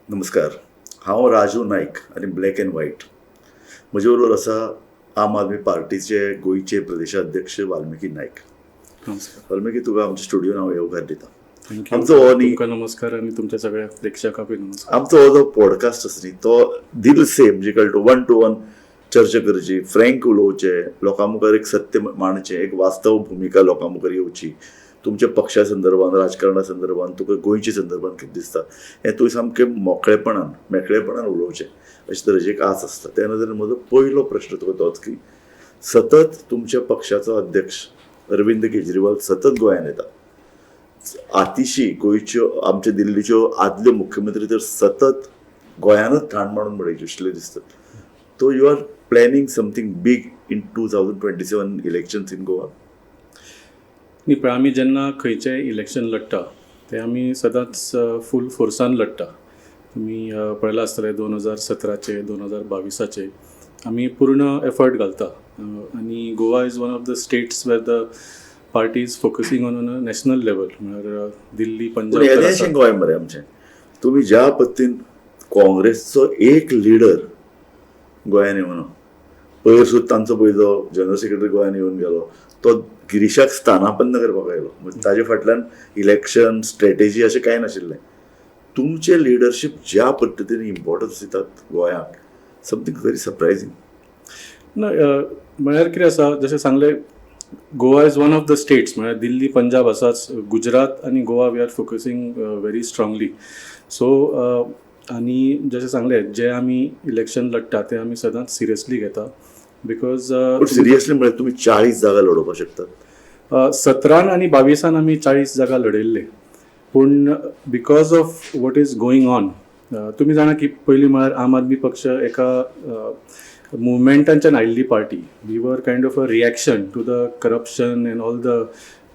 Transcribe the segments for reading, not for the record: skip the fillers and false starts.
नमस्कार. हांव राजू नाईक आनी ब्लॅक अँड व्हाईट. म्हजे बरोबर आसा आम आदमी पार्टीचे गोंयचे प्रदेशाध्यक्ष वाल्मिकी नाईक. नमस्कार. वाल्मिकी, तुका आमच्या स्टुडियोन हांव येवकार दिता. थँक्यू. आमचो हो न्ही तुमकां नमस्कार आणि तुमच्या सगळ्या प्रेक्षकांकूय नमस्कार. आमचो हो जो पॉडकास्ट आसा न्ही तो दिल से म्हणजे कळटा वन टू वन चर्चा करची, फ्रँक उलोवचें, लोकां मुखार एक सत्य मांडचें, एक वास्तव भुमिका लोकां मुखार येवची. तुमच्या पक्षा संदर्भात, राजकारणा संदर्भात, तुका गोंयच्या संदर्भात कितें दिसता हें तुवें सामकें मेकळेपणान उलोवचें अशे तरेची एक आस आसता. त्या नदरेन म्हजो पयलो प्रश्न तुका तोच की सतत तुमच्या पक्षाचो अध्यक्ष अरविंद केजरीवाल सतत गोंयांत येता. आतिशी गोंयच्यो आमच्या दिल्लीच्यो आदल्यो मुख्यमंत्री तर सतत गोंयानूच ठाण मारून पडयचे अशें दिसता. So you are planning something big in 2027 elections in Goa? न्ही, पण आमी जेन्ना खंयचेंय इलेक्शन लढटा तें आमी सदांच फूल फोर्सान लढटा. तुमी पळयलां आसतलें 2017चे 2022चे आमी पूर्ण एफर्ट घालता. आनी Goa is one of the states where the party is focusing on a national level. म्हळ्यार दिल्ली, पंजाब तर येदेशें आसा. गोंय मरे आमचें. तुमी ज्या पद्दतीन काँग्रेसचो एक लिडर गोंयान येवना, पयर सुद्दां तांचो पयलो जनरल सेक्रेटरी गोंयान येवन गेलो, तो गिरीशाक स्थानापन्न करपाक आयलो. म्हणजे ताजे फाटल्यान इलेक्शन स्ट्रॅटेजी अशें कांय नाशिल्लें. तुमचें लिडरशीप ज्या पद्दतीन इम्पॉर्टन्स दितात गोंयाक, समथींग व्हेरी सरप्रायझींग. ना, म्हळ्यार कितें आसा, जशें सांगलें, Goa is one of the states. म्हळ्यार दिल्ली, पंजाब आसाच, गुजरात आनी Goa we are focusing very strongly. So आनी जशें सांगलें, जे आमी इलेक्शन लढटा तें आमी सदांच सिरियसली घेता. बिकॉज सिरियसली म्हळ्यार तुमी 40 जागा लडोवपाक शकतात. 17 आनी 22 आमी 40 जागा लढयल्ले. पूण because of what is going on, तुमी जाणा की पयलीं म्हळ्यार आम आदमी पक्ष एका मुवमेंटांच्यान आयिल्ली party. We were kind of a reaction to the corruption and all the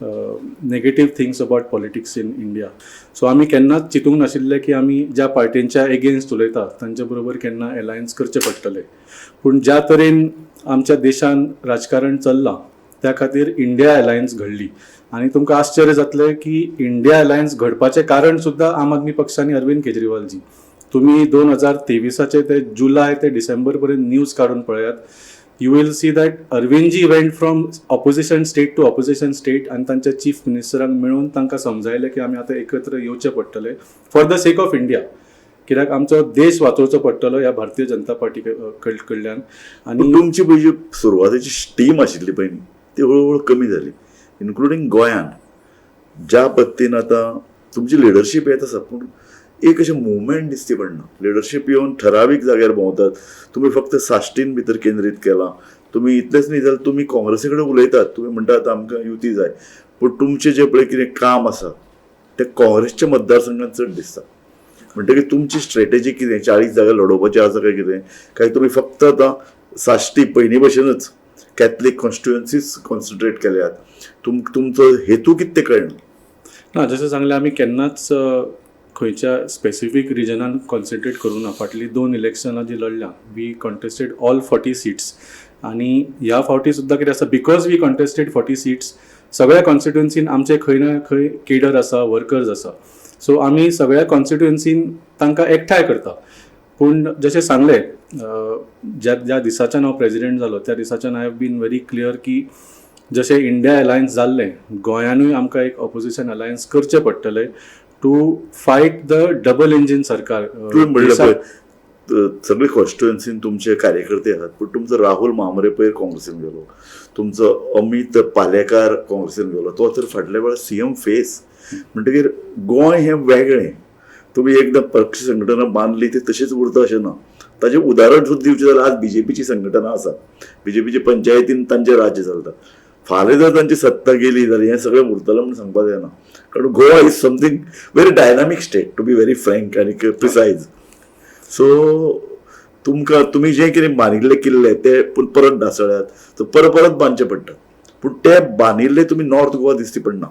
negative things about politics in India. So आमी केन्नाच चिंतूंक नाशिल्ले की आमी ज्या पार्टींच्या एगेन्स्ट उलयता तांच्या बरोबर केन्ना एलायन्स करचें पडटलें. पूण ज्या तरेन आमच्या देशान राजकारण चल्लां त्या खातीर इंडिया एलायन्स घडली. आनी तुमकां आश्चर्य जातलें की इंडिया एलायन्स घडपाचें कारण सुद्दां आम आदमी पक्षानी अरविंद केजरीवालजी. तुमी 2023 ते जुलय ते डिसेंबर पर्यंत न्यूज काडून पळयात. You will see that Arvindji went from opposition state to opposition state आनी तांच्या चीफ मिनिस्टरांक मेळून तांकां समजायलें की आमी आतां एकत्र येवचें पडटलें for the sake of India. कित्याक आमचो देश वाचोवचो पडटलो ह्या भारतीय जनता पार्टी कडल्यान. आनी तुमची पळय जी सुरवातेची टीम आशिल्ली पळय न्ही ती हळूहळू कमी जाली, इन्क्लुडींग गोंयान. ज्या पद्दतीन आतां तुमची लिडरशीप येत आसा पूण एक अशें मुवमेंट दिसती पडना. लिडरशीप येवन ठरावीक जाग्यार भोंवतात. तुमी फक्त साश्टीन भितर केंद्रीत केलां. तुमी इतलेंच न्ही जाल्यार तुमी काँग्रेसी कडेन उलयतात, तुमी म्हणटात आमकां युती जाय, पूण तुमचें जें पळय कितें काम आसा तें काँग्रेसच्या मतदारसंघात चड दिसता. म्हणटकीर तुमची स्ट्रॅटेजी कितें? 40 जागा लडोवपाची आसा काय कितें? काय तुमी फक्त आतां साश्टी पयलीं भशेनच कॅथलीक कॉन्स्टिट्युएन्सीज कॉन्सन्ट्रेट केल्यात? तुमचो हेतू कितें तें कळना. ना, जशें सांगलें, आमी केन्नाच खंयच्या स्पेसिफीक रिजनान कॉन्सन्ट्रेट करूं ना. फाटलीं 2 इलेक्शनां जी लढल्यां, वी कॉन्टेस्टेड ऑल 40 सीट्स. आनी ह्या फावटी सुद्दां कितें आसा, बिकॉज वी कॉन्टेस्टेड 40 सीट्स, सगळ्या कॉन्स्टिट्युएन्सीन आमचे खंय ना खंय केडर आसा, वर्कर्स आसा. सो आमी सगळ्या कॉन्स्टिट्युएन्सीन तांकां एकठांय करता. पूण जशें सांगलें, ज्या दिसाच्यान हांव प्रेजिडेंट जालो त्या दिसाच्यान I have been very clear की जशें इंडिया एलायन्स जाल्लें, गोंयानूय आमकां एक ऑपोजिशन एलायन्स करचें पडटलें to fight the double engine सरकार. तुवें म्हणलें पळय सगळे कॉन्स्टिट्युएन्सीन तुमचे कार्यकर्ते आसात, पूण तुमचो राहुल मामरे पयर काँग्रेसीन गेलो, तुमचो अमित पालेकार काँग्रेसीन गेलो, तो तर फाटल्या वेळार CM फेस. म्हणटकीर गोंय हें वेगळें. तुमी एकदां पक्ष संघटना बांदली ती तशीच उरता अशें ना. ताजें उदाहरण सुद्दां दिवचें जाल्यार आज BJPची संघटना आसा. BJPचे पंचायतीन तांचें राज्य चलता. फाल्यां जर तांची सत्ता गेली जाल्यार हें सगळें उरतलें म्हणून सांगपाक जायना. कारण Goa is something very dynamic state, to be very frank आनी प्रिसायज. सो तुमी जें कितें बांदिल्लें किल्ले ते पूण परत ढासळ्यात, तो परत बांदचे पडटा. पूण ते बांदिल्ले तुमी नॉर्थ गोवा दिसती पडना.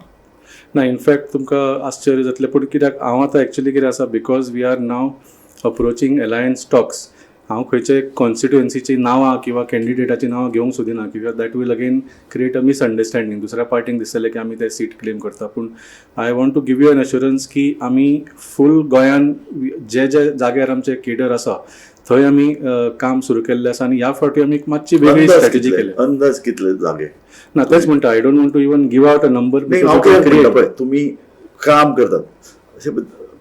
ना, इनफॅक्ट तुमकां आश्चर्य जातलें, पूण कित्याक हांव आतां एक्चुली कितें आसा, because we are now approaching alliance talks हांव खंयचे कॉन्स्टिट्युएन्सीची नांवां किंवा कॅन्डिडेटाची नांवां घेवंक सोदिना कित्याक that will again create a misunderstanding. दुसऱ्या पार्टीक दिसतलें की आमी ते सीट क्लेम करता, पूण I want to give you an assurance की आमी फूल गोंयान जे जाग्यार आमचे केडर आसा थंय आमी काम सुरू केल्लें आसा आनी ह्या फावटी आमी मातशी वेगळी स्ट्रॅटेजी केली. अंदाज कितले जागे? ना तेच म्हणटा, I don't want to even give out a number. हांव कित्याक म्हणटा पळय, तुमी काम करतात अशें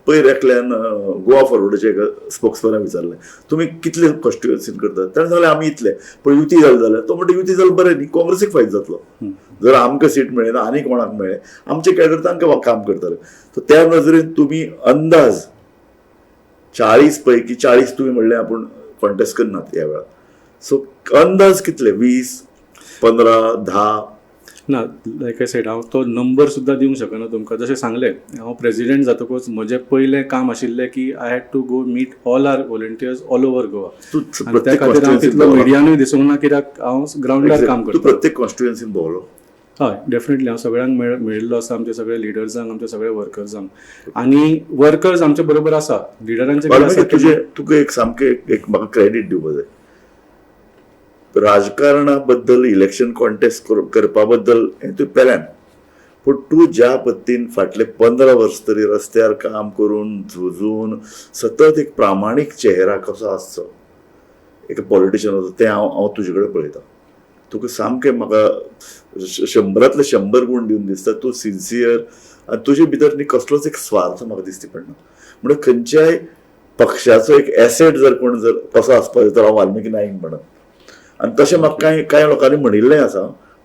पयर एकल्यान गोवा फॉरवर्डाचे एका स्पोक्समॅनाक विचारलें तुमी कितले कॉन्स्टिट्युएन्सीन करतात, ताणें सांगलें आमी इतले. पण युती जालें जाल्यार तो म्हणटा युती जाल्यार बरें न्ही, काँग्रेसीक फायदो जातलो. जर आमकां सीट मेळना आनी कोणाक मेळ्ळें, आमचे कॅडर तांकां काम करतले. सो त्या नजरेन तुमी अंदाज 40 पैकी 40 तुमी म्हणलें आपूण कॉन्टेस्ट करनात ह्या वेळार. सो अंदाज कितले? 20, 15, 10? ना, लायक आय सेड हांव तो नंबर सुद्दां दिवंक शकना तुमकां. जशें सांगलें, हांव प्रेसिडेंट जातकूच म्हजें पयलें काम आशिल्लें की I had to go meet all our volunteers all over Goa. आनी त्या खातीर हांव तितलो मिडियानूय दिसूंक ना कित्याक हांव ग्रावंडार काम तूं करता. प्रत्येक कॉन्स्टिट्युएन्सीन भोंवलो? हय, डेफिनेटली हांव सगळ्यांक मेळिल्लो आसा, आमच्या सगळ्या लिडर्सांक, आमच्या सगळ्या वर्कर्सांक. आनी वर्कर्स आमचे बरोबर आसा, लिडरांचे कितें आसा की तुका एक सामकें एक म्हाका क्रेडीट दिवपा जाय. राजकारणा बद्दल इलेक्शन कॉन्टेस्ट करपा बद्दल हें तूं पेल्यान, पूण तूं ज्या पद्दतीन फाटले 15 वर्स तरी रस्त्यार काम करून झुजून सतत एक प्रामाणीक चेहरा कसो आसचो एक पॉलिटिशियनाचो, तें हांव तुजे कडेन पळयतां. तुका सामकें म्हाका 100तले 100 गूण दिवन दिसता. तूं सिन्सियर आनी तुजे भितर न्ही कसलोच एक स्वार्थ म्हाका दिसती पडना. म्हणजे खंयच्याय पक्षाचो एक एसेट जर कोण जर कसो आसपाक जाय तर हांव वाल्मिकी नायक म्हणत. आनी तशें म्हाका कांय लोकांनी म्हणिल्लें आसा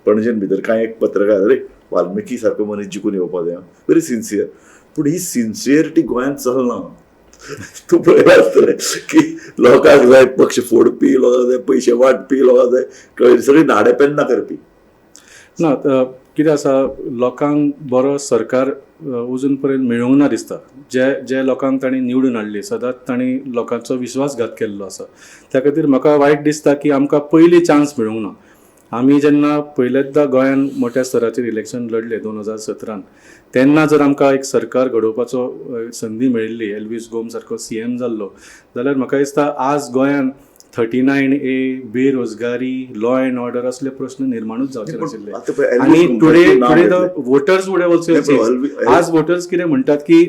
पणजेन भितर, कांय एक पत्रकार, अरे वाल्मिकी सारको मनीस जिखून येवपा जाय, व्हेरी सिन्सियर. पूण ही सिन्सियरिटी गोंयांत चलना. तूं पळयलां आसतलें की लोकांक जाय पक्ष फोडपी, लोकांक जाय पयशे वांटपी, लोकांक जाय सगळी नाडेपेन्ना करपी. ना, कितें आसा, लोकांक बरो सरकार अजून पर्यंत मेळूंक ना दिसता. जे लोकांक तांणी निवडून हाडली, सदांच तांणी लोकांचो विश्वासघात केल्लो आसा. त्या खातीर म्हाका वायट दिसता की आमकां पयली चान्स मेळूंक ना. आमी जेन्ना पयलेचदा गोंयान मोठ्या स्तराचेर इलेक्शन लढलें 2017, तेन्ना जर आमकां एक सरकार घडोवपाचो संदी मेळिल्ली, एल्वीस गोम सारको CM जाल्लो, जाल्यार म्हाका दिसता आज गोंयान 39A, बेरोजगारी, लॉ अँड ऑर्डर असले प्रश्न निर्माणूच जावचे नाशिल्ले. आनी today the voters would have also changed. आज वोटर्स कितें म्हणटात की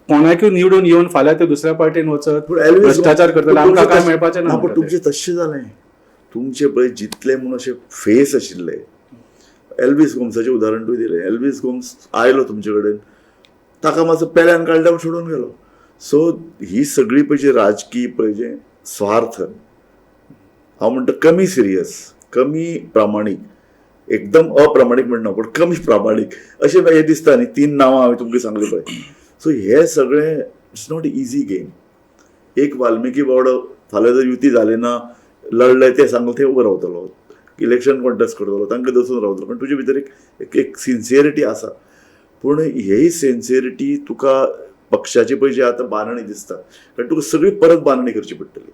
कोणाकूय निवडून येवन फाल्यां ते दुसऱ्या पार्टीन वचत, भ्रष्टाचार करतले, आमकां काय मेळपाचें ना. पूण तुमचें तशें जालें. तुमचे पळय जितले म्हणून अशे फेस आशिल्ले, एल्वीस गोम्साचें उदाहरण तुवें दिलें. एल्वीस गोम्स आयलो तुमचे कडेन, ताका मातसो पेल्यान काडल्या सोडून गेलो. सो ही सगळी पळय राजकीय पळय जे स्वार्थ, हांव म्हणटा कमी सिरियस, कमी प्रामाणीक, एकदम अप्रामाणीक म्हणना पूण कमी प्रामाणीक अशें म्हाका हें दिसता न्ही. 3 नांवां हांवें तुमकां सांगली पळय. सो हे सगळें इट्स नॉट इजी गेम. एक वाल्मिकी बावडो फाल्यां जर युती जाली ना, लढले ते सांगलो ते उबो रावतलो, इलेक्शन कॉन्टेस्ट करतलो, तांकां दसून रावतलो. पण तुजे भितर एक सिन्सियरिटी आसा. पूण ही सिन्सियरिटी तुका पक्षाची पळय जी आतां बांदणी दिसता, कारण तुका सगळी परत बांदणी करची पडटली.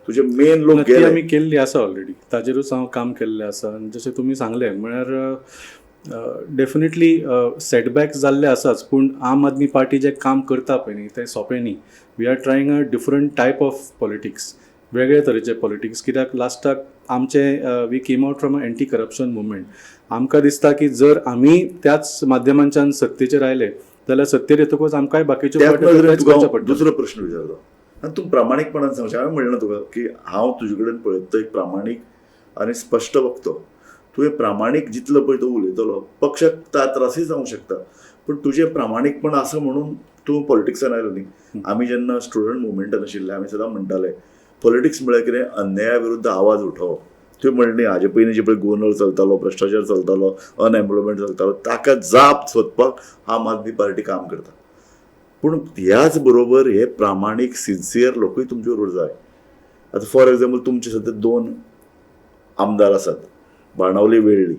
तुजे मेन लोक गेले, आमी केल्ली आसा ऑलरेडी, ताजेरूच हांव काम केल्लें आसा. आनी जशें तुमी सांगलें म्हळ्यार डेफिनेटली सेटबॅक्स जाल्ले आसाच, पूण आम आदमी पार्टी जें काम करता पळय न्ही तें सोंपें न्ही. We are trying a different type of politics, वेगळे तरेचे पॉलिटिक्स. कित्याक लास्टाक आमचे we came out from a anti corruption movement. आमकां दिसता की जर आमी त्याच माध्यमांच्यान सत्तेचेर आयले जाल्यार सत्तेर येतकूच आमकांय बाकीच्यो दुसरो प्रश्न विचारता. आनी तूं प्रामाणीकपणान सांगचें. हांवें म्हणलें तुका की हांव तुजे कडेन पळयता एक प्रामाणीक आनी स्पश्ट वक्तो. तुवें प्रामाणीक जितलो पळय तो उलयतलो, पक्षाक त्रासय जावंक शकता, पूण तुजें प्रामाणीकपण आसा म्हणून तूं पॉलिटिक्सान आयलो न्ही. आमी जेन्ना स्टुडंट मुवमेंटान आशिल्ले आमी सदां म्हणटाले पॉलिटिक्स म्हळ्यार कितें, अन्याया विरुद्ध आवाज उठोवप. तुवें म्हणलें हाजे पयलीं जे पळय गोंदळ चलतालो, भ्रश्टाचार चलतालो, अनएम्प्लॉयमेंट चलतालो, ताका जाप सोदपाक आम आदमी पार्टी काम करता. पूण ह्याच बरोबर हे प्रामाणीक सिन्सियर लोकूय तुमचे बरोबर जाय. आतां फॉर एग्जाम्पल तुमचे सद्या 2 आमदार आसात, बाणावली वेळ्ळी.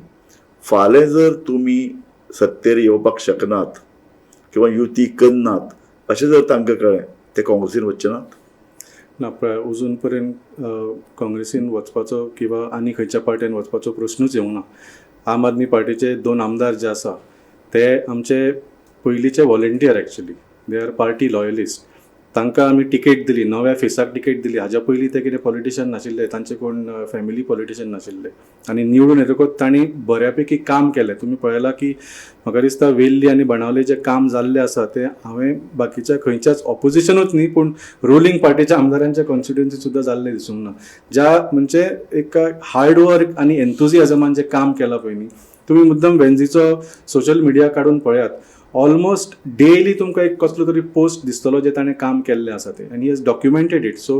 फाल्यां जर तुमी सत्तेर येवपाक शकनात किंवा युती करनात अशें जर तांकां कळ्ळें, ते काँग्रेसीन वचचे नात. ना, अजून पर्यंत काँग्रेसीन वचपाचो किंवा आनी खंयच्या पार्ट्यान वचपाचो प्रश्नूच येवंक ना. आम आदमी पार्टीचे 2 आमदार जे आसा ते आमचे पयलींचे volunteer actually, they are party loyalist. तांकां आमी टिकेट दिली, नव्या फेसाक टिकेट दिली. हाज्या पयलीं ते कितें पॉलिटिशियन नाशिल्ले, तांचे कोण फॅमिली पॉलिटिशियन नाशिल्ले, आनी निवडून येतकूच तांणी बऱ्यापैकी काम केलें. तुमी पळयलां की म्हाका दिसता वेल्ली आनी बाणावले जे काम जाल्लें आसा ते हांवें बाकीच्या खंयच्याच ऑपोजिशनूच न्ही पूण रुलींग पार्टीच्या आमदारांच्या कॉन्स्टिट्युएन्सी सुद्दां जाल्लें दिसूंक ना. ज्या म्हणजे एक हार्ड वर्क आनी एन्थुजियाजमान जे काम केलां पळय न्ही, तुमी मुद्दम वेन्झीचो सोशल मिडिया काडून पळयात, ऑलमोस्ट डेली तुमकां एक कसलो तरी पोस्ट दिसतलो जे ताणें काम केल्लें आसा तें, आनी he has documented it. So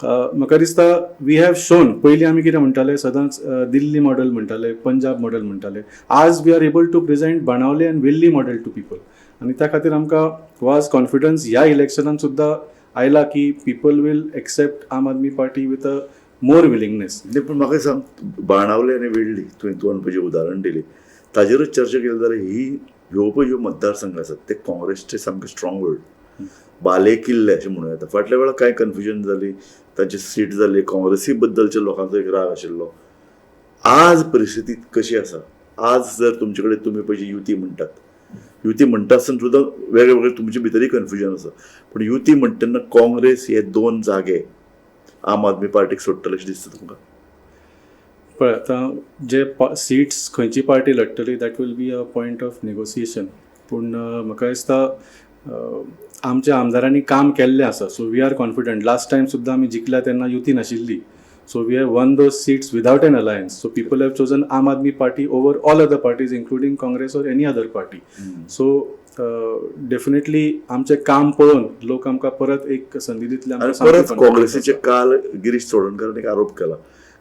म्हाका दिसता वी हॅव शोन. पयलीं आमी कितें म्हणटाले, सदांच दिल्ली मॉडेल म्हणटाले, पंजाब मॉडेल म्हणटाले. आज we are able to present Benaulim आनी वेल्ली मॉडेल टू पीपल, आनी त्या खातीर आमकां वाज कॉन्फिडन्स ह्या इलेक्शनान सुद्दां आयला की people will accept Aam Aadmi Party with a more willingness. नाही, पण म्हाका सांग, बाणावले आनी वेल्ली तुवें पयलीं उदाहरण दिली, ताजेरूच चर्चा केली जाल्यार ह्यो पळय ज्यो मतदारसंघ आसात ते काँग्रेसचे सामके स्ट्रॉंग वर्ड, बाले किल्ले अशें म्हणूं येता. फाटल्या वेळार कांय कन्फ्युजन जाली, तांची सीट जाली, काँग्रेसी बद्दलच्या लोकांचो एक राग आशिल्लो. आज परिस्थिती कशी आसा? आज जर तुमचे कडेन तुमी पयली युती म्हणटात, युती म्हणटा आसतना सुद्दां वेगळे वेगळे तुमचे भितरय कन्फ्युजन आसा, पूण युती म्हणटना काँग्रेस हे 2 जागे आम आदमी पार्टीक सोडटले अशें दिसता तुमकां? पळय, आतां जे सिट्स खंयची पार्टी लडटली that will be a point of negotiation. पूण म्हाका दिसता आमच्या आमदारांनी काम केल्लें आसा, so we are confident. Last time सुद्दां आमी जिखल्या तेन्ना युती नाशिल्ली, so we have won those seats without an alliance. So people have chosen Aam Aadmi Party over all other parties including Congress or any other party. So definitely आमचें काम पळोवन लोक आमकां परत एक संदी दितले. आनी परत काँग्रेसीचे काल गिरीश चोडणकरान एक आरोप केला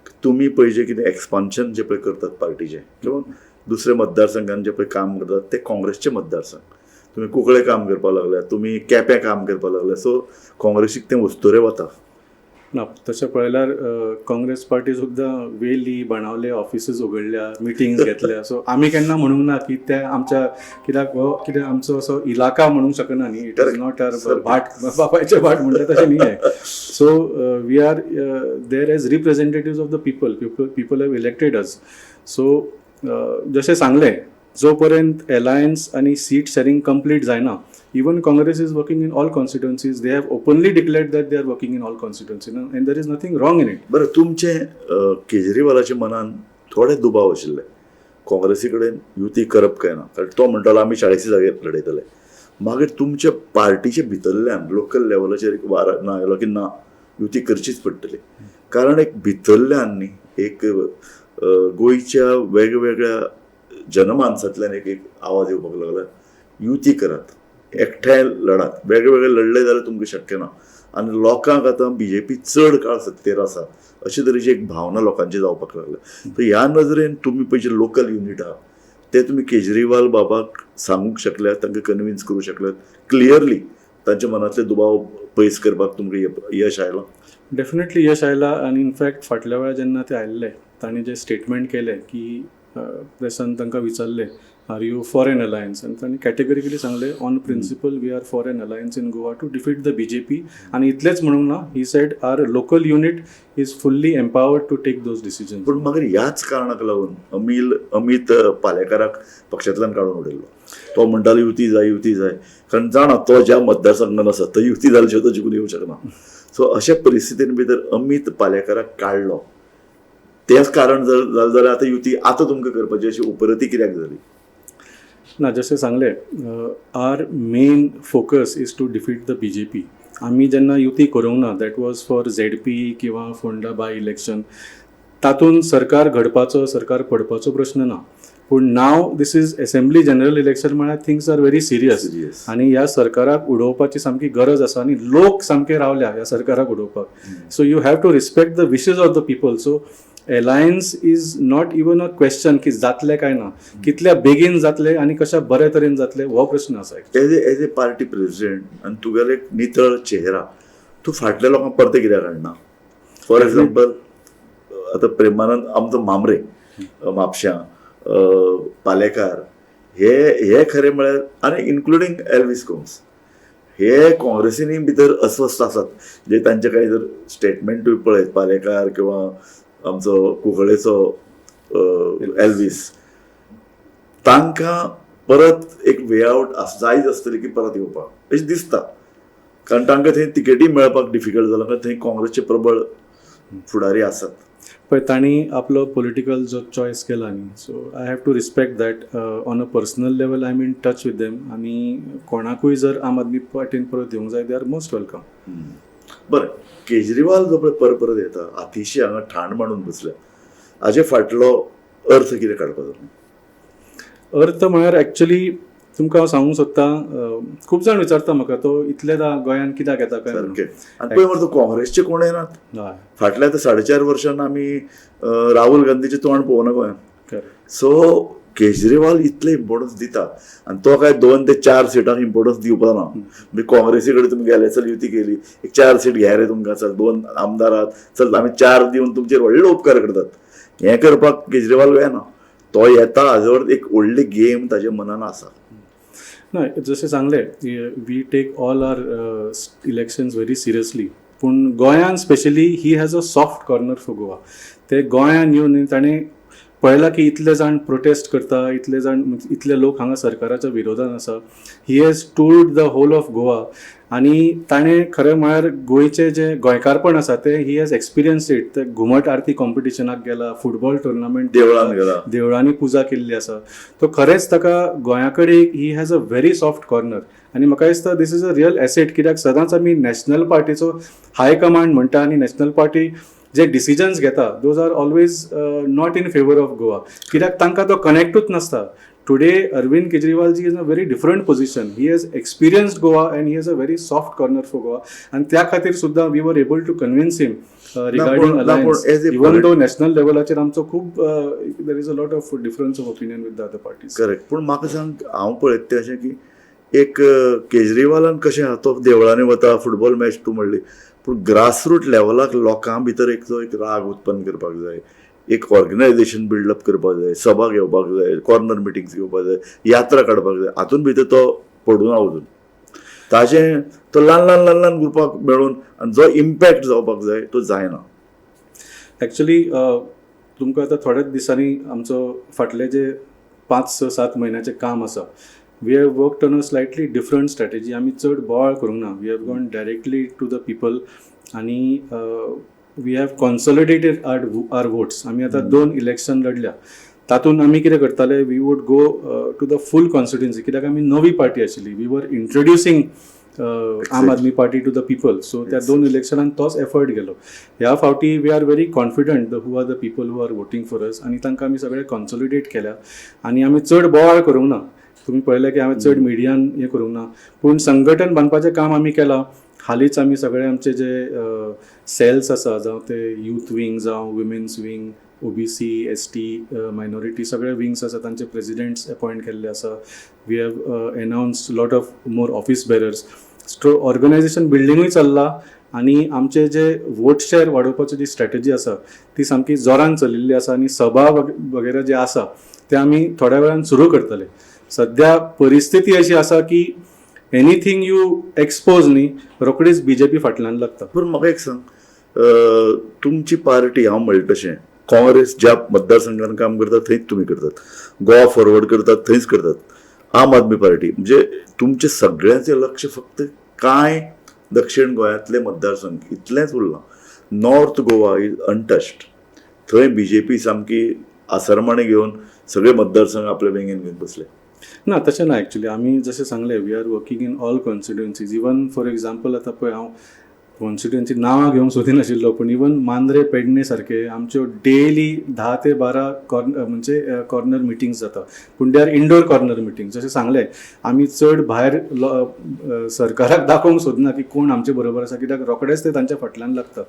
की तुमी पळय जे कितें एक्सपान्शन जे पळय करतात पार्टीचे किंवा दुसऱ्या मतदारसंघान जे पळय काम करतात ते काँग्रेसचे मतदारसंघ. तुमी कुंकळे काम करपाक लागल्यात, तुमी केप्यां काम करपाक लागल्यात, सो काँग्रेसीक तें वस्तुरे वता ना. तशें पळयल्यार काँग्रेस पार्टी सुद्दां वेली बाणावले ऑफिसीस उगडल्या, मिटिंग्स घेतल्या. सो आमी केन्ना म्हणूंक ना की ते आमच्या कित्याक हो कितें आमचो असो इलाका म्हणूंक शकना न्ही. इट इज नॉट आवर भाट, बापायचे भाट म्हणटा तशें न्ही आहे. So we are there as representatives of the people. People have elected us. सो जशें सांगलें, जो पर्यंत अलायन्स आनी सीट शेअरिंग कंप्लीट जायना, even Congress is working in all constituencies. They have openly declared that they are working in all constituencies, and there is nothing wrong in it. बरं, तुमचे केजरीवालाच्या मनान थोडे दुबाव आशिल्ले काँग्रेसी कडेन युती करप काय ना, कारण तो म्हणटालो आमी 40 जागे लढयतले. मागीर तुमच्या पार्टीचे भितरल्यान लोकल लेवलाचेर एक वार ना आयलो की ना युती करचीच पडटली, कारण एक भितरल्यान न्ही एक गोंयच्या वेगवेगळ्या जनमानसांतल्यान एक आवाज येवपाक लागला, युती करात, एकठांय लढात. वेगळे लढले जाल्यार तुमकां शक्य ना. आनी लोकांक आतां BJP चड काळ सत्तेर आसा अशे तरेची एक भावना लोकांची जावपाक लागल्या. तर ह्या नजरेन तुमी पळय जे लोकल युनीट आहा ते तुमी केजरीवाल बाबाक सांगूंक शकल्यात, तांकां कन्विन्स करूंक शकल्यात, क्लियरली तांच्या मनांतले दुबाव पयस करपाक तुमकां यश आयलां? डेफिनेटली यश आयलां. आनी इनफॅक्ट फाटल्या वेळार जेन्ना ते आयिल्ले तांणी जे स्टेटमेंट केलें की प्रेसान तांकां विचारलें are you for an alliance, आनी तांणी कॅटेगरिकली सांगलें on principle we are for an alliance in Goa to defeat the BJP. आनी इतलेंच म्हणूंक ना, he said our local unit is fully empowered to take those decisions. पूण मागीर ह्याच कारणाक लागून अमित पालेकाराक पक्षांतल्यान काडून उडयल्लो. तो म्हणटालो युती जाय, कारण जाणा तो ज्या मतदारसंघान आसा तो युती जाल्यार तो जिखून येवंक शकना. सो अशा परिस्थितीन भितर अमित पालेकाराक काडलो. तेच कारण जर जालें जाल्यार आतां युती आतां तुमकां करपाची अशी उपरती कित्याक जाली? ना, जशें सांगलें, our main focus is to defeat the BJP. आमी जेन्ना युती करूंक ना, दॅट वॉज फॉर ZP किंवा फोंडा बाय इलेक्शन. तातूंत सरकार घडपाचो, सरकार पडपाचो प्रश्न ना. पूण now this is assembly general election म्हळ्यार थिंग्स आर व्हेरी सिरियस. आनी ह्या सरकाराक उडोवपाची सामकी गरज आसा, आनी लोक सामके रावल्या ह्या सरकाराक उडोवपाक. So you have to respect the wishes of the people. So alliance is not even a question की जातले काय ना, कितल्या बेगीन जातले आनी कशा बरे तरेन जातले हो प्रश्न आसा. एज ए पार्टी प्रेसिडेंट आनी तुगेलो एक नितळ चेहरा, तूं फाटल्या लोकांक परते कित्याक हाडना? फॉर एक्झाम्पल आतां प्रेमानंद आमचो मामरे, म्हापश्यां, पालेकार, हे खरें म्हळ्यार आनी इन्क्लुडींग एल्विस कोम्स, हे काँग्रेसीनी भितर अस्वस्थ आसात. जे तांचे कांय जर स्टेटमेंटूय पळयत, पालेकार किंवा आमचो कुंकळेचो एल्विस, तांकां परत एक वे आवट जायच आसतली की परत येवपाक अशें दिसता. कारण तांकां थंय तिकेटी मेळपाक डिफिकल्ट जालां कारण थंय काँग्रेसचे प्रबळ फुडारी आसात. पण तांणी आपलो पॉलिटिकल जो चॉयस केला न्ही, so I have to respect that. On a personal level I am in touch with them, आनी कोणाकूय जर आम आदमी पार्टीन परत येवंक जाय दे आर मोस्ट वेलकम. बरें, केजरीवाल जो पळय परत येता, आतिशी हांगा ठाण मांडून बसल्या, हाजे फाटलो अर्थ कितें काडपाचो? अर्थ म्हळ्यार एक्चुली तुमकां हांव सांगूंक सोदतां, खूब जाण विचारता म्हाका तो इतलेदा गोंयांत कित्याक येता काय म्हणून. सारकें. आनी पळय मरे, काँग्रेसचे कोण येनात. हय, फाटल्या 4.5 वर्षान आमी राहुल गांधीचें तोंड पळोवना गोंयांत. खरें. सो केजरीवाल इतले इम्पॉर्टन्स दिता आनी तो काय 2 ते 4 सिटांक इम्पॉर्टन्स दिवपा ना. म्हणजे काँग्रेसी कडेन तुमी गेले, चल युती केली, एक 4 सीट घ्या रे तुमकां, चल 2 आमदार आहात, चल आमी 4 दिवन तुमचेर व्हडले उपकार करतात. हें करपाक केजरीवाल येना. तो येता, हाजे वर एक व्हडली गेम ताजे मनान आसा. ना जशें सांगलें, we take all our elections very seriously, पूण गोंयांत specially he has a soft corner for Goa. ते गोंयांत येवन ताणें पळयलां की इतले जाण प्रोटेस्ट करता, इतले लोक हांगा सरकाराच्या विरोधान आसा. He has told the whole of Goa, आनी ताणें खरें म्हळ्यार गोंयचें जें गोंयकारपण आसा तें ही हॅज एक्सपिरियन्स इट. ते घुमट आरती कॉम्पिटिशनाक गेला, फुटबॉल टुर्नामेंट देवळान गेला, देवळांनी पुजा केल्ली आसा. तो खरेंच ताका गोंया कडेन he has a very soft corner, आनी म्हाका दिसता this is a real asset. कित्याक सदांच आमी नॅशनल पार्टीचो हाय कमांड म्हणटा, आनी नॅशनल पार्टी जे डिसिजन्स घेता those are always not in favour of Goa, कित्याक तांकां तो कनेक्टूच नासता. Today Arvind Kejriwal ji is a very different position. He has experienced Goa and he has a very soft corner for Goa, आनी त्या खातीर सुद्दां we were able to convince him regarding alliance, even though national लेवलाचेर आमचो खूब there is a lot of difference of opinion with the other parties. Correct. पूण म्हाका सांग, हांव पळयत तें अशें की एक केजरीवालान कशें आहा, तो देवळांनी वता, फुटबॉल मॅच तूं म्हणली, पूण ग्रासरूट लेवलाक लोकां भितर एक राग उत्पन्न करपाक जाय, एक ऑर्गनायझेशन बिल्डअप करपाक जाय, सभा घेवपाक जाय, कॉर्नर मिटिंग्स घेवपाक जाय, यात्रा काडपाक जाय. हातून भितर तो पडून अजून ताजें तो ल्हान ग्रुपाक मेळून आनी जो इम्पॅक्ट जावपाक जाय तो जायना. एक्चुली तुमकां आतां थोड्याच दिसांनी आमचो फाटले जे 5-6-7 म्हयन्याचें काम आसा, we have worked on a slightly different strategy. आमी चड बोवाळ करूंक ना. We have gone directly to the people, आनी we have consolidated our votes. आमी आतां 2 इलेक्शन लढल्या, तातूंत आमी कितें करताले, we would go to the full constituency, कित्याक आमी नवी पार्टी आशिल्ली. We were introducing Aam Aadmi Party to the people. So त्या 2 इलेक्शनान तोच एफर्ट गेलो. ह्या फावटी we R very confident who are the people who are voting for us, आनी तांकां आमी सगळे कॉन्सॉलिडेट केल्या. आनी आमी चड बोवाळ करूंक ना. तुम्ही पळयलें की हांवें चड मिडियान हें करूंक ना, पूण संघटन बांदपाचें काम आमी केलां. हालींच आमी सगळे आमचे जे सेल्स आसा, जावं ते यूथ विंग, जावं women's wing, OBC, ST, minority सगळे विंग्स आसा, तांचे प्रेसिडेंट्स अपॉयंट केल्ले आसा. We have announced lot of more office bearers. Organisation बिल्डिंगूय चल्ला, आनी आमचे जे वोट शेअर वाडोवपाची जी स्ट्रॅटेजी आसा ती सामकी जोरान चलिल्ली आसा, आनी सभा वगैरे जे आसा ते आमी थोड्या वेळान सुरू करतले. सद्या परिस्थिती अशी आसा की एनीथींग यू एक्सपोज न्ही, रोखडीच BJP फाटल्यान लागता. पूण म्हाका एक सांग, तुमची पार्टी, हांव म्हणलें तशें, काँग्रेस ज्या मतदारसंघान काम करता थंयच तुमी करतात, गोवा फॉरवर्ड करतात थंयच करतात. आम आदमी पार्टी म्हणजे तुमचे सगळ्यांचे लक्ष फक्त कांय दक्षिण गोंयांतले मतदारसंघ इतलेंच उरलां. North Goa is untouched. थंय BJP सामकी आसरमाणे घेवन सगळे मतदारसंघ आपल्या वेंगेन घेवन बसले. ना तशें ना. एक्चुली आमी जशें सांगलें, we are working in all constituencies. Even for example आतां पळय, हांव कॉन्स्टिट्युएन्सी नांवां घेवंक सोदिनाशिल्लो, पूण इवन मांद्रे पेडणे सारके आमच्यो डेली 10 ते 12 कॉर्नर मिटिंग्स जाता, पूण they are indoor corner meetings. जशें सांगलें, आमी चड भायर सरकाराक दाखोवंक सोदना की कोण आमचे बरोबर आसा, कित्याक रोखडेच ते तांच्या फाटल्यान लागता.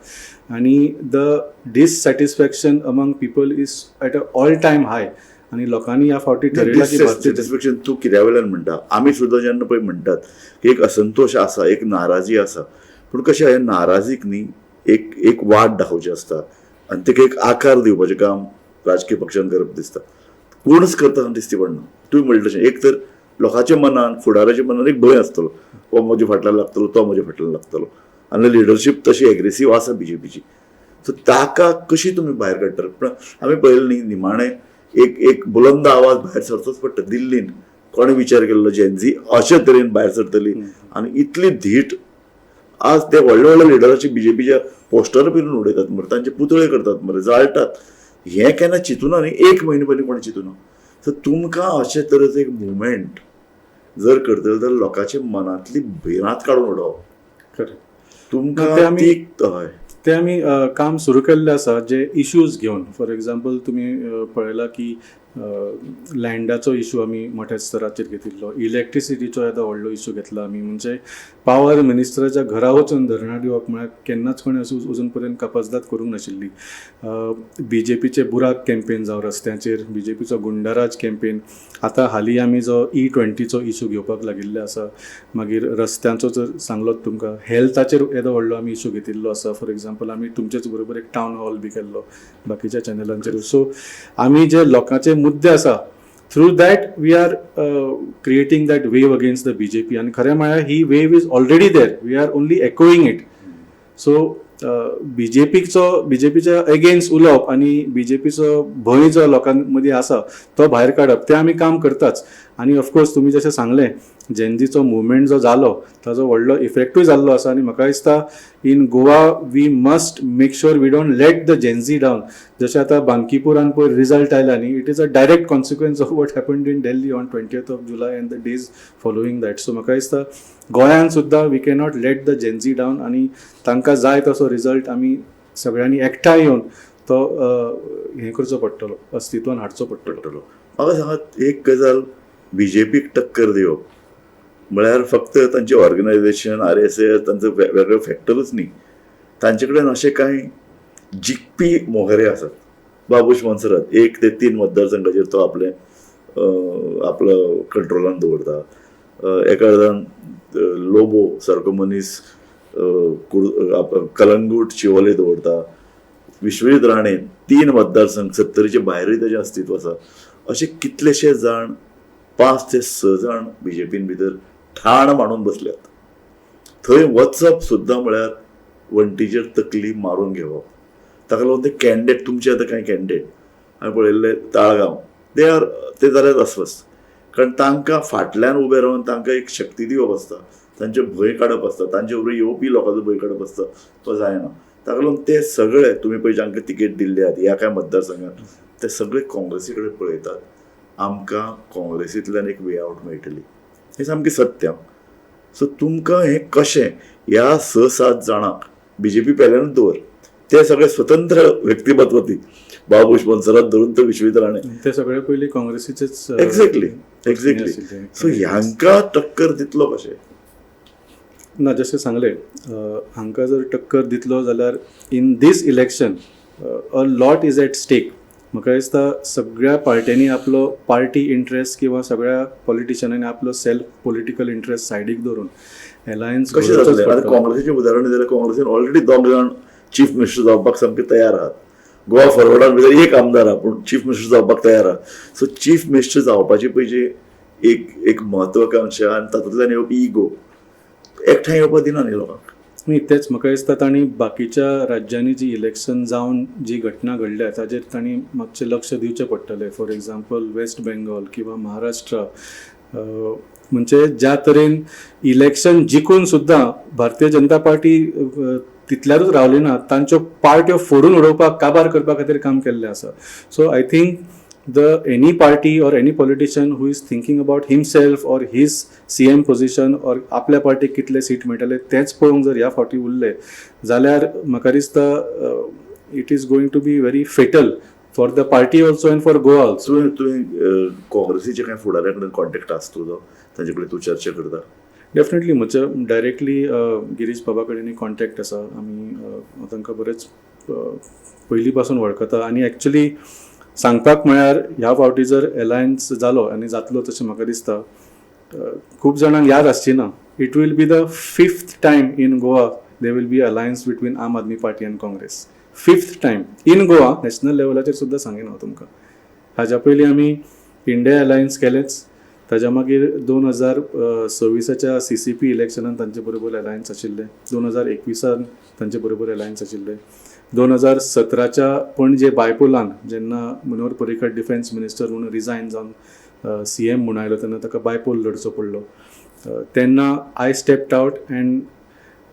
आनी the dissatisfaction among people is at a all time high, आनी लोकांनी ह्या फावटी ठरयलां की सॅटिस्फॅक्शन तूं कित्या वयल्यान म्हणटा. आमी सुद्दां जेन्ना पळय म्हणटात की एक असंतोश आसा, एक नाराजी आसा, पूण कशें हे नाराजीक न्ही एक वाट दाखोवची आसता, आनी ताका एक आकार दिवपाचें काम राजकीय पक्षान करप दिसता. कोणच करता दिसती पडना. तुवें म्हणलें तशें, एक तर लोकांच्या मनान, फुडाराच्या मनान एक भंय आसतलो, हो म्हज्या फाटल्यान लागतलो, तो म्हज्या फाटल्यान लागतलो, आनी लिडरशीप तशी एग्रेसीव आसा BJPची. सो ताका कशी तुमी भायर काडटात? पूण आमी पळयलें न्ही, निमाणें एक बुलंद आवाज भायर सरचोच पडटा. दिल्लीन कोणें विचार केल्लो जेन्झी अशे तरेन भायर सरतली, आनी इतली धीट आज ते व्हडल्या व्हडल्या लिडराची बीजेपीच्या पोस्टर बिरून उडयतात मरे, तांचे पुतळे करतात मरे, जाळटात. हें केन्ना चिंतुना न्ही, 1 म्हयनो पयलीं कोणी चिंतुना. सो तुमकां अशे तरेचो एक मुवमेंट जर करतले जाल्यार लोकांच्या मनांतली भिरांत काडून उडोवप. खरें. तुमकां ते आमी- हय ते आमी काम सुरू केल्लें आसा जे इश्यूज घेवन. फॉर एग्जाम्पल तुमी पळयला की लँडाचो इशू आमी मोठ्या स्तराचेर घेतिल्लो, इलेक्ट्रिसिटीचो येदो व्हडलो इशू घेतलो आमी. म्हणजे पावर मिनिस्टराच्या घरा वचून धरणां दिवप म्हळ्यार केन्नाच कोणी अजून पर्यंत कपासदाद करूंक नाशिल्ली. बीजेपीचे बुराक कॅम्पेन जावं रस्त्याचेर, बीजेपीचो गुंडाराज कॅम्पेन. आतां हालीं आमी जो E20चो इशू घेवपाक लागिल्ले आसा. मागीर रस्त्यांचो जर सांगलोत तुमकां, हेल्थाचेर येदो व्हडलो आमी इशू घेतिल्लो आसा. फॉर एग्जाम्पल आमी तुमचेच बरोबर एक टावन हॉल बी केल्लो बाकीच्या चॅनलांचेर. सो आमी जे लोकांचे मुद्दे आसा, through that we are creating that wave against the BJP. आनी खरें म्हळ्यार ही wave is already there, we are only echoing it. So बीजेपीच्या अगेन्स्ट उलोवप आनी बीजेपीचो भंय जो लोकां मदीं आसा तो भायर काडप, तें आमी काम करताच. आनी ऑफकोर्स तुमी जशें सांगलें, जेनजीचो मुवमेंट जो जालो ताजो व्हडलो इफेक्टूय जाल्लो आसा. आनी म्हाका दिसता in Goa we must make sure we don't let the gen Z down. जशें आतां बांकीपुरान पळय रिजल्ट आयला न्ही, it is a direct consequence of what happened in Delhi on 20th of July and the days following that. So म्हाका दिसता गोंयांत सुद्दां we cannot let the gen Z down. आनी तांकां जाय तसो रिजल्ट आमी सगळ्यांनी एकठांय येवन तो हें करचो पडटलो, अस्तित्वान हाडचो पडटलो. म्हाका सांगात, एक गजाल बीजेपीक टक्कर दिवप म्हळ्यार फक्त तांचे ऑर्गनायझेशन, RSS, तांचे वेगळे फॅक्टरूच न्ही, तांचे कडेन अशे कांय जिखपी मोहरे आसात. बाबूश मोन्सेरात 1 ते 3 मतदारसंघाचेर तो आपलो कंट्रोलान दवरता. एका जाण लोबो सारको मनीस कलंगूट, शिवोले दवरता. विश्वजीत राणे 3 मतदारसंघ, 70चे भायरूय ताचें अस्तित्व आसा. अशे कितलेशे जाण, 5 ते 6 जाण बीजेपीन भितर ठाण मांडून बसल्यात. थंय वचप सुद्दां म्हळ्यार वण्टीचेर तकली मारून घेवप. ताका लागून ते कॅन्डिडेट, तुमचे आतां कांय कॅन्डिडेट हांवें पळयल्ले ताळगांव, ते जाल्यार अस्वस्थ. कारण तांकां फाटल्यान उबें रावन तांकां एक शक्ती दिवप आसता, तांचे भंय काडप आसता, तांचे बरोबर येवपी लोकांचो भंय काडप आसता, तो जायना. ताका लागून ते सगळे तुमी पळय जांकां तिकेट दिल्ल्यात ह्या कांय मतदारसंघात, ते सगळे काँग्रेसी कडेन पळयतात. आमकां काँग्रेसींतल्यान एक वे आवट मेळटली, हें सामकें सत्य. सो तुमकां हें कशें ह्या 6-7 जाणांक बीजेपी पेल्यानूच दवर, ते सगळे स्वतंत्र व्यक्तिमत्व, ती बाबूश मोन्सेरात धरून तर विश्वजीत राणे, ते सगळे पयलीं काँग्रेसीचेच. एक्झॅक्टली. सो ह्यांका टक्कर दितलो कशें ना, जशें सांगलें, हांकां जर टक्कर दितलो जाल्यार in these election a lot is at stake. म्हाका दिसता सगळ्या पार्ट्यांनी आपलो पार्टी इंट्रस्ट किंवा सगळ्या पॉलिटिशियनांनी आपलो सेल्फ पॉलिटिकल इंट्रस्ट सायडीक दवरून एलायन्स कशें जातलें. आतां काँग्रेसीचें उदाहरण जाल्यार काँग्रेसीन ऑलरेडी 2 जाण चीफ मिनिस्टर जावपाक सामके तयार आहात. गोवा फॉरवर्डान भितर 1 आमदार आहा, पूण चीफ मिनिस्टर जावपाक तयार आहा. सो चीफ मिनिस्टर जावपाचे पयलीं एक म्हत्वाकांक्षा आनी तातूंतल्यान येवपी इगो एकठांय येवपाक दिना न्ही लोकांक. न्ही, तेच म्हाका दिसता तांणी बाकीच्या राज्यांनी जी इलेक्शन जावन जी घटना घडल्या ताचेर तांणी मातशें लक्ष दिवचें पडटलें. फॉर एग्जाम्पल वेस्ट बेंगॉल किंवा महाराष्ट्र, म्हणजे ज्या तरेन इलेक्शन जिखून सुद्दां भारतीय जनता पार्टी तितल्यारूच रावली ना, तांच्यो पार्ट्यो फोडून उडोवपाक, काबार करपा खातीर काम केल्लें आसा. So I think any party or any politician who is thinking about himself or his CM position or आपल्या पार्टीक कितले सीट मेळटले तेच पळोवंक जर ह्या फावटी उरले जाल्यार म्हाका दिसता it is going to be very fatal for the party also and for Goa also. तुवें काँग्रेसीचे कांय फुडाऱ्या कडेन कॉन्टेक्ट आसा तुजो, तांचे कडेन तूं चर्चा करता? डेफिनेटली म्हजे डायरेक्टली गिरीश बाबा कडेन कॉन्टेक्ट आसा. आमी तांकां बरेच पयलीं पासून वळखता. आनी एक्चुली सांगपाक म्हळ्यार ह्या फावटी जर एलायन्स जालो आनी जातलो तशें म्हाका दिसता खूब जाणांक याद आसची ना, it will be the 5th time in Goa they will be alliance between Aam Aadmi Party and Congress. 5th time in Goa. National लेवलाचेर सुद्दां सांगीन हांव तुमकां. हाज्या पयलीं आमी इंडिया अलायन्स केलेंच, ताज्या मागीर 2026च्या CCP इलेक्शनान तांचे बरोबर अलायन्स आशिल्ले, 2021 तांचे बरोबर अलायन्स आशिल्ले, 2017च्या पणजे बायपोलान जेन्ना मनोहर पर्रीकर डिफेन्स मिनिस्टर म्हणून रिजायन जावन CM म्हणून आयलो तेन्ना ताका बायपोल लडचो पडलो. तेन्ना I stepped out and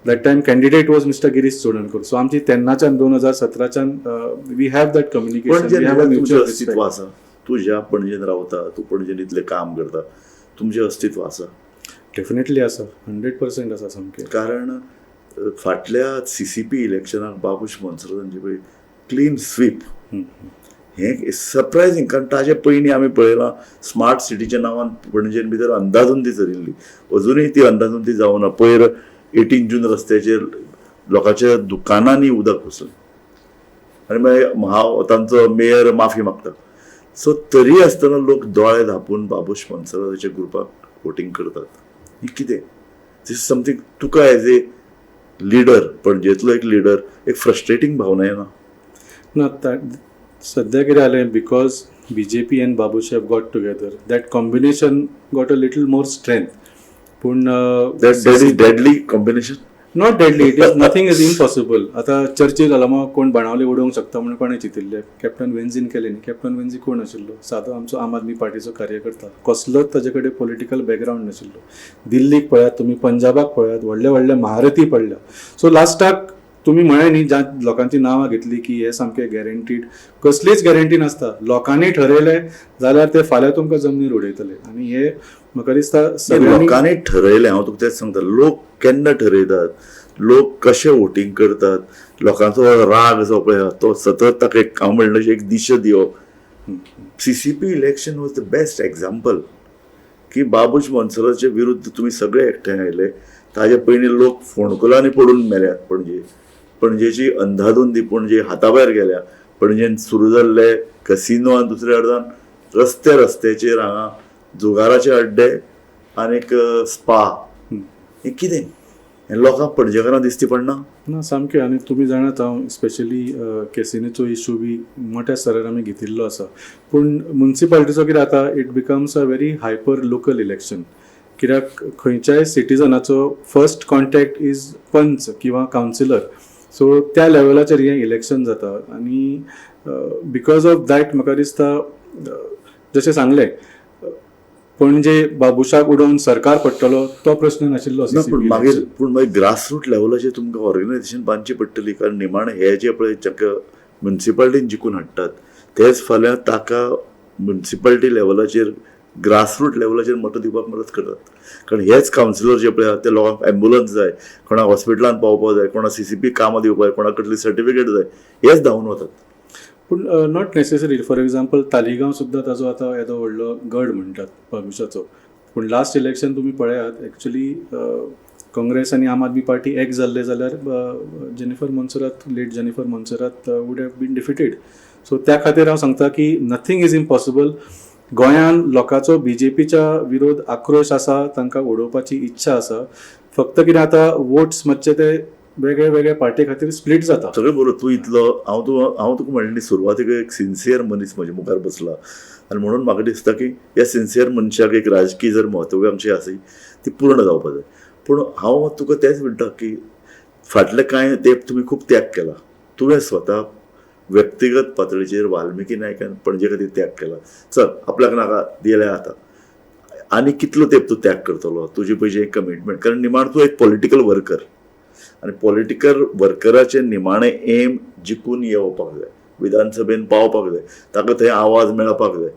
that time candidate was mister Girish Chodankar. So आमची तेन्नाच्यान 2017च्यान we have that communication, we have a तुमचें म्युच्युअल अस्तित्व आसा. तूं ज्या पणजेन रावता, तूं पणजेन इतलें काम करता, तुमचें अस्तित्व आसा. डेफिनेटली आसा, 100% आसा सामकें. कारण फाटल्या CCP इलेक्शनाक बाबूश मोन्सरातांचे पळय क्लीन स्वीप हें सरप्रायझींग. कारण ताजे पयलीं आमी पळयलां स्मार्ट सिटीच्या नांवान पणजेन भितर अंदाधुंदी चलिल्ली. अजुनूय ती अंदाधुंदी जावना. पयर 18 जून रस्त्याचेर लोकांच्या दुकानांनी उदक घुसलें आनी मागीर तांचो मेयर माफी मागता. सो तरी आसतना लोक दोळे धांपून बाबूश मोन्सराताच्या ग्रुपाक वोटींग करतात. ही कितें? दिस इज समथींग तुका एज ए लिडर, पणजेंतलो एक लिडर, एक फ्रस्ट्रेटींग भावना येना? ना, सद्या कितें जालें, because BJP and Babush have got together, that combination got a little more strength. पूण that is deadly combination. Not deadly, it is nothing is impossible. आतां चर्चील आलामा कोण बाणावले उडोवंक शकता म्हणून कोणें चिंतिल्लें? कॅप्टन वेन्झीन केलें न्ही. कॅप्टन वेन्झी कोण आशिल्लो? सादो आमचो आम आदमी पार्टीचो कार्यकर्ता. कसलोच ताजे कडेन पॉलिटिकल बॅकग्रावंड नाशिल्लो. दिल्लीक पळयात तुमी, पंजाबाक पळयात, व्हडले व्हडले महारथी पडल्या. सो लास्टाक तुमी म्हळें न्ही, ज्या लोकांची नांवां घेतली की हे सामकें गॅरंटीड, कसलीच गॅरंटी नासता. लोकांनी ठरयलें जाल्यार ते फाल्यां तुमकां जमनीर उडयतले. आनी हे म्हाका दिसता सगळ्यांनी लोकांनी ठरयलें. हांव तुका तेंच सांगता, लोक केन्ना ठरयतात, लोक कशें वोटींग करतात, लोकांचो राग जो पळय तो सतत ताका हांव म्हणलें एक दिशा दिवप. CCP election was the best example की बाबूश मोन्सराचे विरुद्ध तुमी सगळे एकठांय आयले. ताजे पयलीं लोक फोंडकुलांनी पडून मेल्यात. पणजेची अंधाधुंदी, पणजे हाताभायर गेल्या. पणजेन सुरू जाल्ले कसिनो आनी दुसऱ्या अर्दान रस्त्याचेर हांगा जुगाराचे अड्डे आनीक स्पा. हें कितें? हें लोकांक पणजेकारांक दिसती पडना? ना, सामकें. आनी तुमी जाणात हांव स्पेशली कॅसिनोचो इशू बी मोठ्या स्तरार आमी घेतिल्लो आसा. पूण म्युन्सिपाल्टीचो कितें जाता, it becomes a very hyper local election. कित्याक खंयच्याय सिटिजनाचो फर्स्ट कॉन्टॅक्ट इज पंच किंवा कावन्सिलर. सो त्या लेवलाचेर हें इलेक्शन जाता. आनी बिकॉज ऑफ दॅट म्हाका दिसता, जशें सांगलें, पणजे बाबुशाक उडोवन सरकार पडटलो तो प्रश्न नाशिल्लो. पूण मागीर ग्रासरूट लेवलाचेर तुमकां ऑर्गनायझेशन बांदची पडटली. कारण निमाणें हे जे पळय म्युन्सिपाल्टीन जिखून हाडटात तेच फाल्यां ताका म्युन्सिपाल्टी लेवलाचेर, ग्रासरूट लेवलाचेर मतां दिवपाक मदत करतात. कारण हेच कावन्सिलर जे पळय ते लोकांक एम्ब्युलन्स जाय, कोणाक हॉस्पिटलांत पावपाक जाय, कोणाक CCP कामां दिवपाक जाय, कोणाक कसली सर्टिफिकेट जाय, हेच धांवन वतात. पूण not necessary. For example Taleigao सुद्दां ताजो आतां येदो व्हडलो गड म्हणटात बाबुशाचो. पूण लास्ट इलेक्शन तुमी पळयात, एक्चुली काँग्रेस आनी आम आदमी पार्टी एक जाल्ले जाल्यार Jennifer Monserrate, let Jennifer Monserrate would have been defeated. So त्या खातीर हांव सांगता की नथींग इज इम्पॉसिबल. गोंयान लोकांचो BJPच्या विरोध आक्रोश आसा, तांकां उडोवपाची इच्छा आसा. फक्त कितें आतां वोट्स मातशे ते वेगळे वेगळे पार्टी खातीर स्प्लिट जाता. सगळें बरोबर. तूं इतलो हांव तुका म्हणलें सुरवातेक एक सिन्सियर मनीस म्हजे मुखार बसला आनी म्हणून म्हाका दिसता की ह्या सिन्सियर मनशाक एक राजकीय जर म्हत्वाकांक्षा आसा ती पूर्ण जावपाक जाय. पूण हांव तुका तेंच म्हणटा की फाटले कांय तेंप तुमी खूब त्याग केला. तुवें स्वता व्यक्तिगत पातळीचेर वाल्मिकी नायकान पणजे खातीर त्याग केला. चल, आपल्याक नाका दिलें आतां, आनी कितलो तेंप तूं त्याग करतलो? तुजी पयलीं एक कमिटमेंट. कारण निमाण तूं एक पॉलिटिकल वर्कर आनी पॉलिटिकल वर्कराचें निमाणें एम जिखून येवपाक जाय, विधानसभेन पावपाक जाय, ताका थंय आवाज मेळपाक जाय.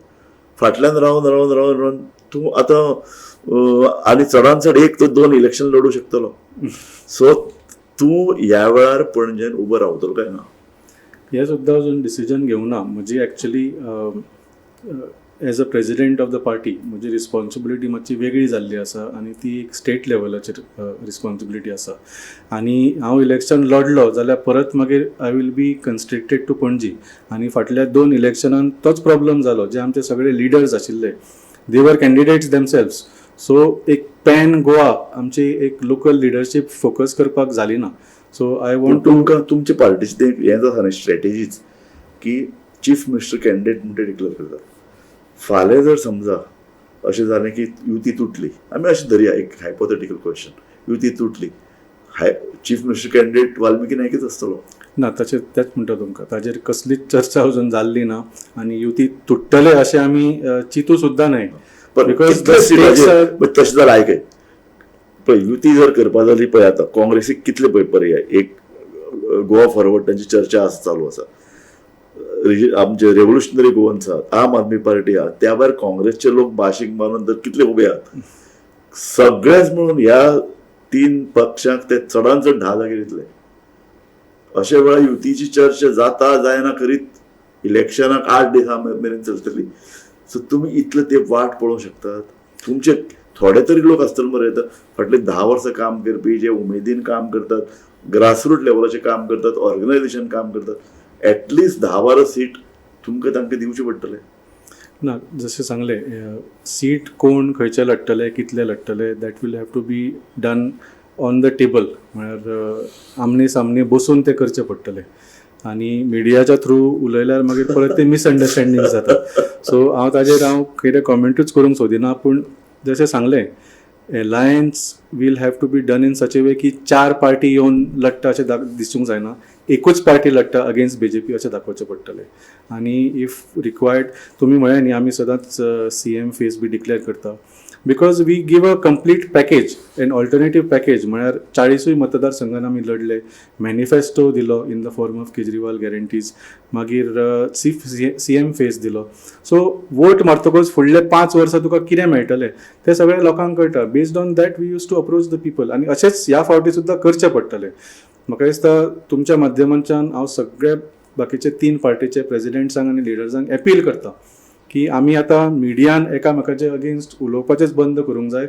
फाटल्यान रावन रावन रावन रावन तूं आतां आनी चडांत चड 1 ते 2 इलेक्शन लडू शकतलो. सो तूं ह्या वेळार पणजेन उबो रावतलो काय ना? हे सुद्दां अजून डिसिजन घेवना. म्हजी actually as a president of the party म्हजी रिस्पॉन्सिबिलिटी मातशी वेगळी जाल्ली आसा आनी ती एक स्टेट लेवलाचेर रिस्पॉन्सिबिलिटी आसा. आनी हांव इलेक्शन लडलो जाल्यार परत मागीर I will be constricted to Panaji. आनी फाटल्या 2 इलेक्शनान तोच प्रॉब्लम जालो. जे आमचे सगळे लिडर्स आशिल्ले, दे वर कॅन्डिडेट्स देमसेल्व्स. सो एक पॅन गोवा आमची एक लोकल लिडरशीप फोकस करपाक जाली ना. सो आय वॉन्ट तुमकां तुमचे पार्टीचे ते हें जाता न्ही स्ट्रॅटेजीच की चीफ मिनिस्टर कॅन्डिडेट म्हणटा डिक्लेअर करतात. फाल्यां जर समजा अशें जालें की युती तुटली, आमी अशें धरया एक हायपोथेटिकल क्वेश्चन, युती तुटली, चीफ मिनिस्टर कॅन्डिडेट वाल्मिकी नायकच आसतलो ना? तशें तेंच म्हणटा तुमकां. ताजेर कसलीच चर्चा अजून जाल्ली ना आनी युती तुट्टले अशें आमी चिंतू सुद्दां न्हय. तशें जाल्यार आयकय, पळय युती जर करपा जाली पळय आतां काँग्रेसीक कितले पळय पर्याय एक गोवा फॉरवर्ड तांची चर्चा चालू आसा आमचे रेव्होल्युशनरी गोवन्स आहात आम आदमी पार्टी आहात त्या भायर काँग्रेसचे लोक भाशीक मारून तर कितले उबे आहात सगळेच म्हणून ह्या 3 पक्षांक ते चडांत चड 10 जागे दितले अशा वेळा युतीची चर्चा जाता जायना करीत इलेक्शनाक 8 दिसां मेरेन चलतली सो तुमी इतले ते वाट पळोवंक शकतात तुमचे थोडे तरी लोक आसतले मरे फाटले 10 वर्सां काम करपी जे उमेदीन काम करतात ग्रासरूट लेवलाचें काम करतात ऑर्गनायझेशन काम करतात एटलिस्ट 10-12 सीट तुमकां तांकां दिवचे पडटले ना जशें सांगले सीट कोण खंयचे लडटले कितले लडटले that will have to be done on the table म्हळ्यार आमने सामने बसून ते करचे पडटले आनी मिडियाच्या थ्रू उलयल्यार मागीर परत ते मिसअंडरस्टँडींग जाता सो हांव ताजेर कितें कॉमेंटूच करूंक सोदिना पूण जशें सांगलें alliance will have to be done in such a way की 4 पार्टी येवन लडटा अशें दिसूंक जायना एकूच पार्टी लडटा अगेन्स्ट BJP अशें दाखोवचें पडटलें आनी इफ रिक्वायर्ड तुमी म्हळें न्ही आमी सदांच CM फेस बी डिक्लेअर करता because we give a complete package an alternative package म्हळ्यार 40 मतदारसंघान आमी लढले मॅनिफेस्टो दिलो in the form of Kejriwal guarantees मागीर CM फेस दिलो सो वोट मारतकच फुडले 5 वर्सां तुका कितें मेळटलें तें सगळें लोकांक कळटा based on that we use to approach the people आनी अशेंच ह्या फावटी सुद्दां करचें पडटलें म्हाका दिसता तुमच्या माध्यमांच्यान हांव सगळे बाकीचे 3 पार्टीचे प्रेजिडेंट्सांक आनी लिडर्सांक अपील करता की आमी आतां मिडियान एकामेकाचे अगेन्स्ट उलोवपाचेच बंद करूंक जाय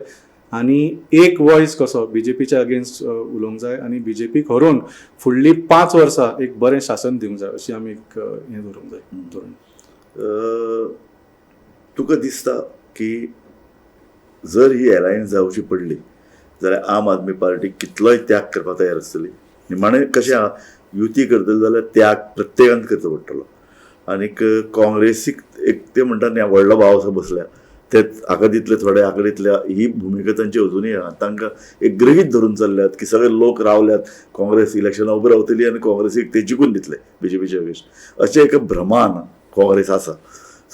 आनी एक वॉयस कसो BJPच्या अगेन्स्ट उलोवंक जाय आनी BJPक हरोवन फुडलीं 5 वर्सां एक बरें शासन दिवंक जाय अशी आमी एक हें धरूंक जाय धोरण तुका दिसता की जर ही एलायन्स जावची पडली जाल्यार आम आदमी पार्टी कितलोय त्याग करपाक तयार आसतली निमाणें कशें आहा युती करतली जाल्यार त्याग प्रत्येकान करचो पडटलो आनीक काँग्रेसीक एक ते म्हणटा न्ही व्हडलो भाव असो बसल्या ते हाका दितले थोडे हाका दितल्या ही भुमिका तांची अजुनूय आहा तांकां एक गृहीत धरून चल्ल्यात की सगळे लोक रावल्यात काँग्रेस इलेक्शनां उबी रावतली आनी काँग्रेसीक ते जिखून दितले BJPचे अगेन्स्ट अशें एक भ्रमान काँग्रेस आसा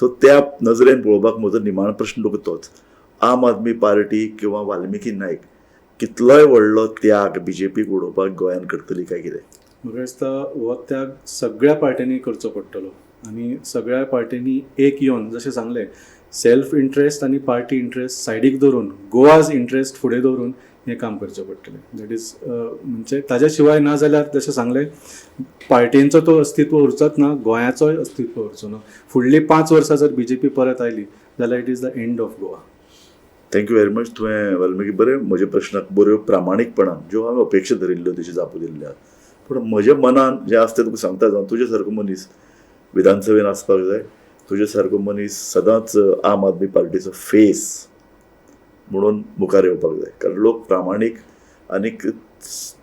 सो त्या नजरेन पळोवपाक म्हजो निमाण प्रश्न तुका तोच आम आदमी पार्टी किंवा वाल्मिकी नायक कितलोय व्हडलो त्याग BJPक उडोवपाक गोंयान करतली काय कितें म्हाका दिसता हो त्याग सगळ्या पार्ट्यांनी करचो पडटलो आनी सगळ्या पार्ट्यांनी एक येवन जशें सांगलें सेल्फ इंट्रस्ट आनी पार्टी इंट्रस्ट सायडीक दवरून गोवाज इंट्रस्ट फुडें दवरून हें काम करचें पडटलें दॅट इज म्हणजे ताज्या शिवाय ना जाल्यार जशें सांगलें पार्टींचो तो अस्तित्व उरचोच ना गोंयाचोय अस्तित्व उरचो ना फुडलीं 5 वर्सां जर BJP परत आयली जाल्यार it is the end of Goa thank you very much तुवें वाल्मिकी बरें म्हज्या प्रश्नाक बऱ्यो प्रामाणीकपणान ज्यो हांवें अपेक्षा धरिल्ल्यो तशी जापू दिल्ल्या पूण म्हज्या मनान जें आसता तुका सांगता जावन तुजे सारको मनीस विधानसभेन आसपाक जाय तुजे सारको मनीस सदांच आम आदमी पार्टीचो फेस म्हणून मुखार येवपाक जाय कारण लोक प्रामाणीक आनीक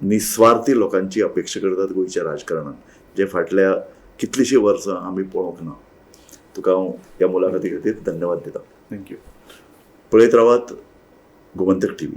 निस्वार्थी लोकांची अपेक्षा करतात गोंयच्या राजकारणान जे फाटल्या कितलींशीं वर्सां आमी पळोवंक ना तुका हांव ह्या मुलाखती खातीर धन्यवाद दिता थँक्यू पळयत रावात गोमंतक TV